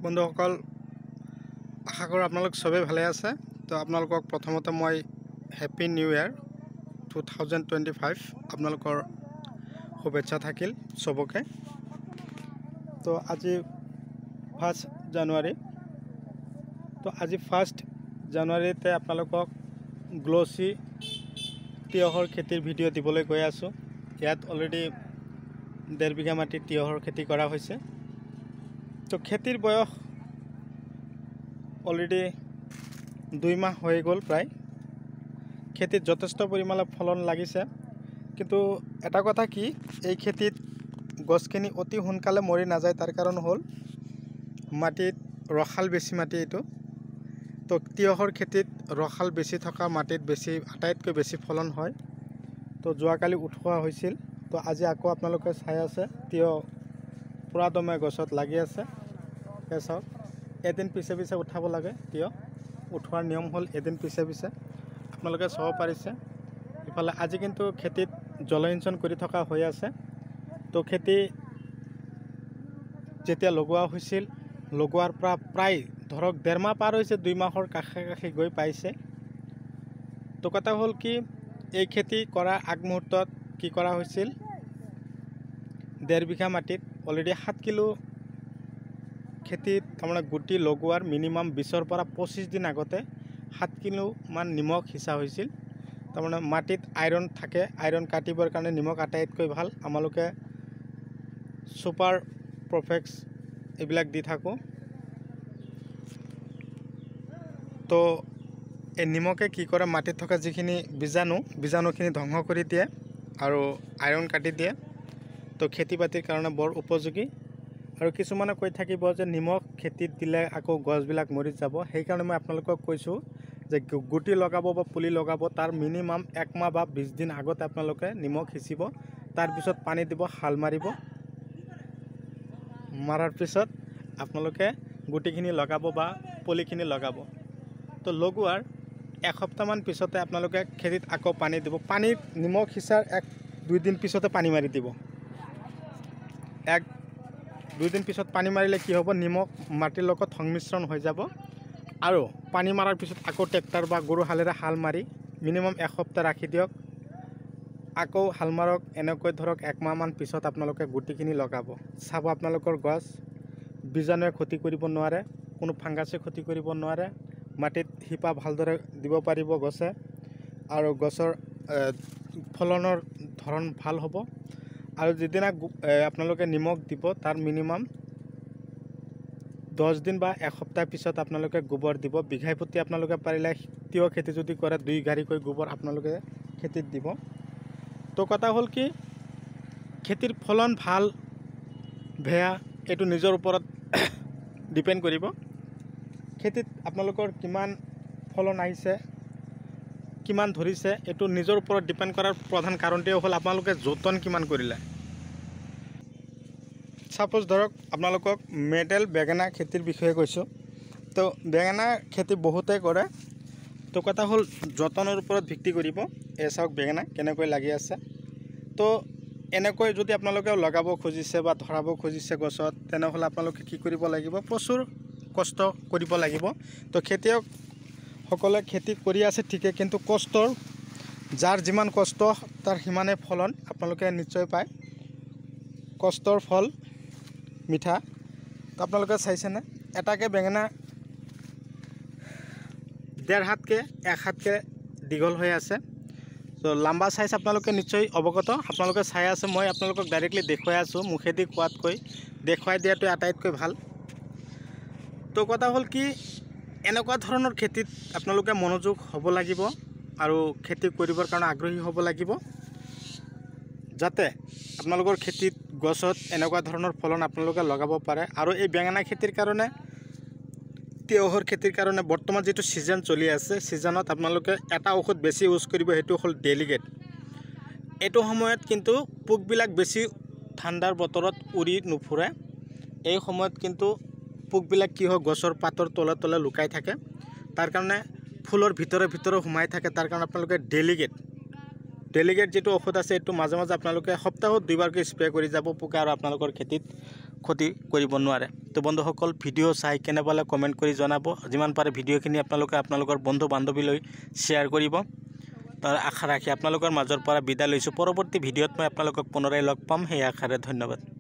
বন্ধুসকল আশা কৰোঁ আপোনালোক সবে ভালে আছে। তো আপোনালোকক প্ৰথমতে মই হেপী নিউ ইয়াৰ 2025 আপোনালোকৰ শুভেচ্ছা থাকিল সবকে। তো আজি 1 জানুৱাৰী। তো আজি 1 জানুৱাৰীতে আপোনালোকক গ্ল'চি তিয়হৰ খেতিৰ ভিডিঅ' দিবলৈ গৈ আছোঁ। ইয়াত অলৰেডি 1.5 বিঘা মাটিত তিয়হৰ খেতি কৰা হৈছে। তো খেতিৰ বয়স অলৰেডি 2 মাহ হৈ গ'ল প্ৰায়। খেতিত যথেষ্ট পৰিমাণে ফলন লাগিছে, কিন্তু এটা কথা কি, এই খেতিত গছখিনি অতি সোনকালে মৰি নাযায়। তাৰ কাৰণ হ'ল মাটিত ৰসাল বেছি মাটি এইটো। তো তিয়হৰ খেতিত ৰসাল বেছি থকা মাটিত আটাইতকৈ বেছি ফলন হয়। তো যোৱাকালি উঠোৱা হৈছিল। তো আজি আকৌ আপোনালোকে চাই আছে তিয়হ পুৰা দমে গছত লাগি আছে। চাওক, এদিন পিছে পিছে উঠাব লাগে। তিয়হ উঠোৱাৰ নিয়ম হ'ল এদিন পিছে পিছে। আপোনালোকে চাব পাৰিছে ইফালে আজি কিন্তু খেতিত জলসিঞ্চন কৰি থকা হৈ আছে। তো খেতি যেতিয়া লগোৱা হৈছিল, লগোৱাৰ পৰা প্ৰায় ধৰক 1.5 মাহ পাৰ হৈছে, 2 মাহৰ কাষে কাষে গৈ পাইছে। তো কথা হ'ল কি, এই খেতি কৰা আগমুহূৰ্তত কি কৰা হৈছিল, 1.5 বিঘা মাটিত অলৰেডি 7 কিলো খেতিত তাৰমানে গুটি লগোৱাৰ মিনিমাম 20 পৰা 25 দিন আগতে 7 কিলোমান নিমখ সিঁচা হৈছিল। তাৰমানে মাটিত আইৰণ থাকে, আইৰণ কাটিবৰ কাৰণে নিমখ আটাইতকৈ ভাল। আমালোকে সুপাৰ প্ৰফেক্স এইবিলাক দি থাকোঁ। তো এই নিমখে কি কৰে, মাটিত থকা যিখিনি বীজাণুখিনি ধ্বংস কৰি দিয়ে আৰু আইৰণ কাটি দিয়ে। তো খেতি বাতিৰ কাৰণে বৰ উপযোগী। আৰু কিছুমানে কৈ থাকিব যে নিমখ খেতিত দিলে আকৌ গছবিলাক মৰি যাব। সেইকাৰণে মই আপোনালোকক কৈছোঁ যে গুটি লগাব বা পুলি লগাব তাৰ মিনিমাম 1 মাহ বা 20 দিন আগতে আপোনালোকে নিমখ সিঁচিব। তাৰপিছত পানী দিব, হাল মাৰিব। মাৰাৰ পিছত আপোনালোকে গুটিখিনি লগাব বা পুলিখিনি লগাব। তো লগোৱাৰ এসপ্তাহমান পিছতে আপোনালোকে খেতিত আকৌ পানী দিব। পানীত নিমখ সিঁচাৰ 1-2 দিন পিছতে পানী মাৰি দিব। 1-2 দিন পিছত পানী মাৰিলে কি হ'ব, নিমখ মাটিৰ লগত সংমিশ্ৰণ হৈ যাব। আৰু পানী মাৰাৰ পিছত আকৌ ট্ৰেক্টৰ বা গৰু হালেৰে হাল মাৰি মিনিমাম এসপ্তাহ ৰাখি দিয়ক। আকৌ হাল মাৰক। এনেকৈ ধৰক 1 মাহমান পিছত আপোনালোকে গুটিখিনি লগাব। চাব আপোনালোকৰ গছ বীজাণুৱে ক্ষতি কৰিব নোৱাৰে, কোনো ফাংগাছে ক্ষতি কৰিব নোৱাৰে। মাটিত শিপা ভালদৰে দিব পাৰিব গছে, আৰু গছৰ ফলনৰ ধৰণ ভাল হ'ব। আৰু যিদিনা আপোনালোকে নিমখ দিব তাৰ মিনিমাম 10 দিন বা এসপ্তাহ পিছত আপোনালোকে গোবৰ দিব। বিঘাই প্ৰতি আপোনালোকে পাৰিলে তিয়হ খেতি যদি কৰে 2 গাড়ীকৈ গোবৰ আপোনালোকে খেতিত দিব। তো কথা হ'ল কি, খেতিৰ ফলন ভাল বেয়া এইটো নিজৰ ওপৰত ডিপেণ্ড কৰিব। খেতিত আপোনালোকৰ কিমান ফলন আহিছে, কিমান ধৰিছে, এইটো নিজৰ ওপৰত ডিপেণ্ড কৰাৰ প্ৰধান কাৰণটোৱে হ'ল আপোনালোকে যতন কিমান কৰিলে। ছাপ'জ ধৰক আপোনালোকক মেডেল বেঙেনা খেতিৰ বিষয়ে কৈছোঁ। তো বেঙেনা খেতি বহুতেই কৰে। তো কথা হ'ল যতনৰ ওপৰত ভিত্তি কৰিব। চাওক বেঙেনা কেনেকৈ লাগি আছে। তো এনেকৈ যদি আপোনালোকে লগাব খুজিছে বা ধৰাব খুজিছে গছত, তেনেহ'লে আপোনালোকে কি কৰিব লাগিব, প্ৰচুৰ কষ্ট কৰিব লাগিব। তো খেতিয়কসকলে খেতি কৰি আছে ঠিকে, কিন্তু কষ্টৰ যাৰ যিমান কষ্ট তাৰ সিমানেই ফলন আপোনালোকে নিশ্চয় পায়। কষ্টৰ ফল মিঠা। তো আপোনালোকে চাইছেনে, এটাকে বেঙেনা 1.5 হাতকৈ 1 হাতকৈ দীঘল হৈ আছে। তো লাম্বা চাইজ আপোনালোকে নিশ্চয় অৱগত। আপোনালোকে চাই আছে, মই আপোনালোকক ডাইৰেক্টলি দেখুৱাই আছোঁ। মুখেদি কোৱাতকৈ দেখুৱাই দিয়াটোৱে আটাইতকৈ ভাল। তো কথা হ'ল কি, এনেকুৱা ধৰণৰ খেতিত আপোনালোকে মনোযোগ হ'ব লাগিব আৰু খেতি কৰিবৰ কাৰণে আগ্ৰহী হ'ব লাগিব, যাতে আপোনালোকৰ খেতিত গছত এনেকুৱা ধৰণৰ ফলন আপোনালোকে লগাব পাৰে। আৰু এই বেঙেনা খেতিৰ কাৰণে, তিয়হৰ খেতিৰ কাৰণে বৰ্তমান যিটো ছিজন চলি আছে, ছিজনত আপোনালোকে এটা ঔষধ বেছি ইউজ কৰিব, সেইটো হ'ল ডেলিগেট। এইটো সময়ত কিন্তু পোকবিলাক বেছি ঠাণ্ডাৰ বতৰত উৰি নুফুৰে। এই সময়ত কিন্তু পোকবিলাক কি হয়, গছৰ পাতৰ তলে তলে লুকাই থাকে। তাৰ কাৰণে ফুলৰ ভিতৰে ভিতৰে সোমাই থাকে। তাৰ কাৰণে আপোনালোকে ডেলিগেট যিটো ঔষধ আছে, এইটো মাজে মাজে আপোনালোকে সপ্তাহত 2 বাৰকৈ স্প্ৰে কৰি যাব। পোকে আৰু আপোনালোকৰ খেতিত ক্ষতি কৰিব নোৱাৰে। তো বন্ধুসকল ভিডিঅ' চাই কেনে পালে কমেণ্ট কৰি জনাব যিমান পাৰে ভিডিঅ'খিনি আপোনালোকে আপোনালোকৰ বন্ধু বান্ধৱীলৈ শ্বেয়াৰ কৰিব তাৰ আশা ৰাখি আপোনালোকৰ মাজৰ পৰা বিদায় লৈছোঁ পৰৱৰ্তী ভিডিঅ'ত মই আপোনালোকক পুনৰাই লগ পাম সেই আশাৰে ধন্যবাদ